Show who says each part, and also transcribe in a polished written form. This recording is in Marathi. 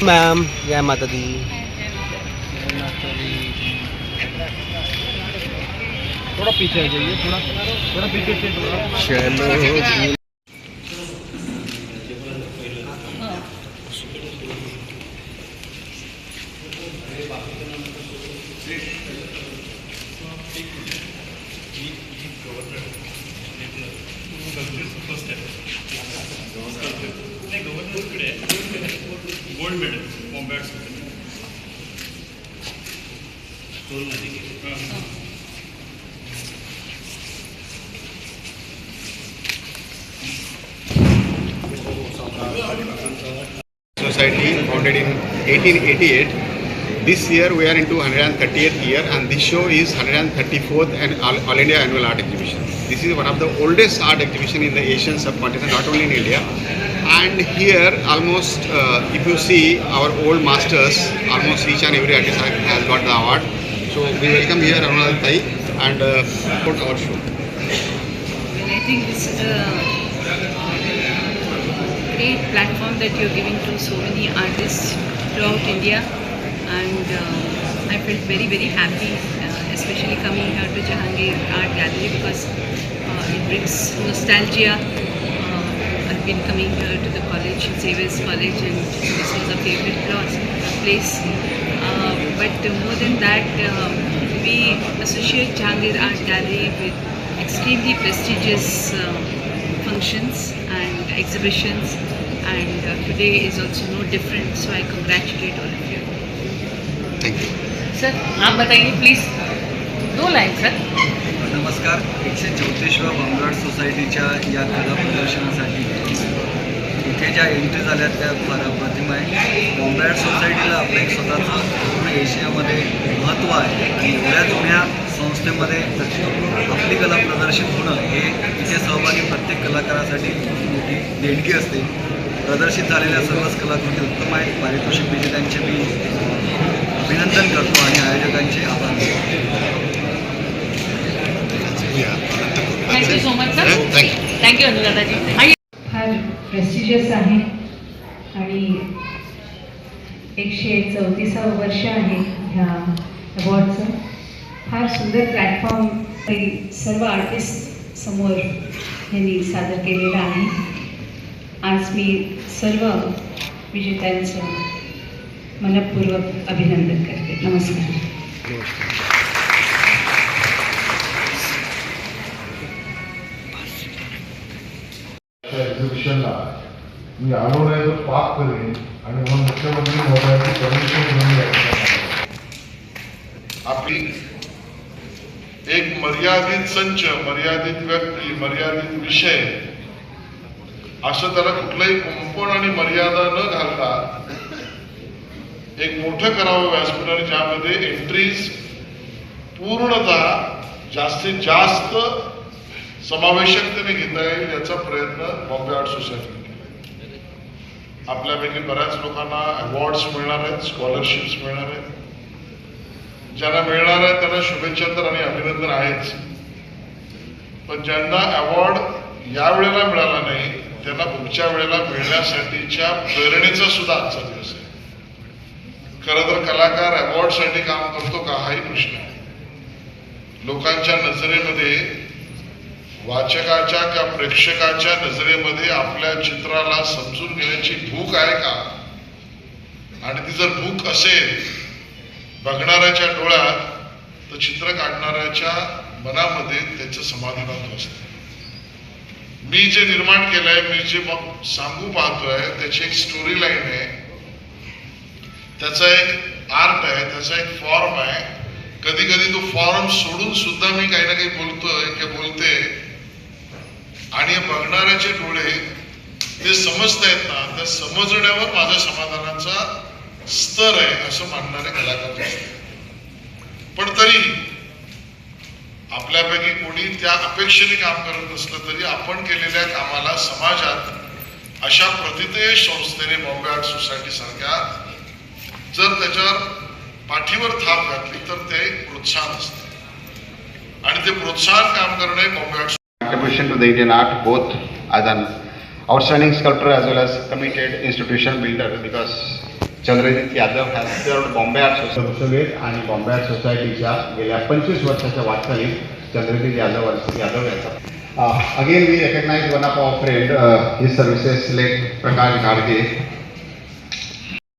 Speaker 1: मैम जय माता दी।
Speaker 2: थोड़ा पीछे आ जाइए, थोड़ा पीछे से
Speaker 1: चलो
Speaker 3: gold medal combat
Speaker 4: Society founded in 1888. This year we are into 138th year, and this show is 134th and All India Annual Art Exhibition. This is one of the oldest art exhibition in the Asian subcontinent, not only in India. And here almost if you see our old masters, almost each and every artist has got the award. So we welcome here Arunal Tai and put our show.
Speaker 5: And I think this is a great platform that you're giving to so many artists throughout India, and I felt very, very happy, especially coming here to Jahangir Art Gallery, because it brings nostalgia. I've been coming here to the college, Xavier's College, and this was a favorite place. But more than that, we associate Jahangir Art Gallery with extremely prestigious functions and exhibitions, and today is also no different, so I congratulate all of you.
Speaker 4: Thank you.
Speaker 5: Sir आप बताइए प्लीज, 2 लाइन सर.
Speaker 6: नमस्कार. 134व्या बॉम्बे सोसायटीच्या या कला प्रदर्शनासाठी इथे ज्या एंट्री झाल्या त्या फार अप्रतिम आहे. बॉम्बे सोसायटीला आपलं एक स्वतःचं पूर्ण एशियामध्ये महत्त्व आहे, आणि एवढ्या जुन्या संस्थेमध्ये आपली कला प्रदर्शित होणं हे इथे सहभागी प्रत्येक कलाकारासाठी मोठी देणगी असते. प्रदर्शित झालेल्या सर्वच कलाकृती उत्तम आहेत. पारितोषिक विजेत्यांचे मी अभिनंदन करतो आणि आयोजकांचे आभार मानतो.
Speaker 5: Thank you so much sir. Thank you अनुराधाजी.
Speaker 7: फार प्रेस्टिजियस आहे आणि 134वं वर्ष आहे ह्या अवॉर्डचं. फार सुंदर प्लॅटफॉर्म सर्व आर्टिस्ट समोर यांनी सादर केलेला आहे. आज मी सर्व विजेत्यांचं मनपूर्वक अभिनंदन करते. नमस्कार.
Speaker 8: एक्झिबिशनला मी आलो नाही तर पाक करेन, आणि म्हणून मुख्यमंत्री महोदयांची परमिशन घेऊन
Speaker 9: आपली एक मर्यादित संच, मर्यादित व्यक्ती, मर्यादित विषय असं त्याला कुठलंही कुंपण आणि मर्यादा न घालता एक मोठं करावं व्यासपीठ, आणि ज्यामध्ये एंट्रीज पूर्णतः जास्तीत जास्त समावेशकतेने घेता येईल याचा प्रयत्न बॉम्बे आर्ट सोसायटीने केला. आपल्यापैकी बऱ्याच लोकांना अवॉर्ड्स मिळणार आहेत, स्कॉलरशिप्स मिळणार आहेत. ज्यांना मिळणार आहे त्यांना शुभेच्छा तर आणि अभिनंदन आहेच, पण ज्यांना अवॉर्ड या वेळेला मिळाला नाही त्यांना पुढच्या वेळेला मिळण्यासाठीच्या प्रेरणेचा सुद्धा आजचा दिवस आहे. खरं तर कलाकार अवॉर्डसाठी काम करतो का हाही प्रश्न आहे. लोकांच्या नजरेमध्ये, वाचकाच्या किंवा प्रेक्षकाच्या नजरेमध्ये आपल्या चित्राला समजून घेण्याची भूक आहे का, आणि ती जर भूक असेल बघणाऱ्याच्या डोळ्यात, तर चित्र काढणाऱ्याच्या मनामध्ये त्याचं समाधान असतं. मी जे निर्माण केलंय, मी जे सांगू पाहतोय, त्याची एक स्टोरी लाईन आहे, त्याचा एक आर्ट आहे, त्याचा एक फॉर्म आहे. कधी कधी तो फॉर्म सोडून सुद्धा मी काही ना काही बोलतोय किंवा बोलते, आणि बघणाऱ्याचे डोळे ते समजतायत ना, त्या समजण्यावर माझ्या समाधानाचा स्तर आहे असं मानणारे कलाकार असतात. पण तरी आपल्यापैकी कोणी त्या अपेक्षेने काम करत नसलं तरी आपण केलेल्या कामाला समाजात अशा प्रतितेय संस्थेने बॉम्बे आर्ट सोसायटी सारख्या जर त्याच्यावर पाठीवर थाप घातली तर ते प्रोत्साहन असते, आणि ते प्रोत्साहन काम करणे Bombay art
Speaker 4: Contribution to the Indian art, both as an outstanding sculptor as well as committed institution builder, because Chandrajit Yadav has served Bombay Art Society आणि बॉम्बे आर्ट सोसायटीच्या गेल्या 25 वर्षाच्या वाटचालीत चंद्रजित यादव याचा again we recognize one of our friend his services late Prakash Gadge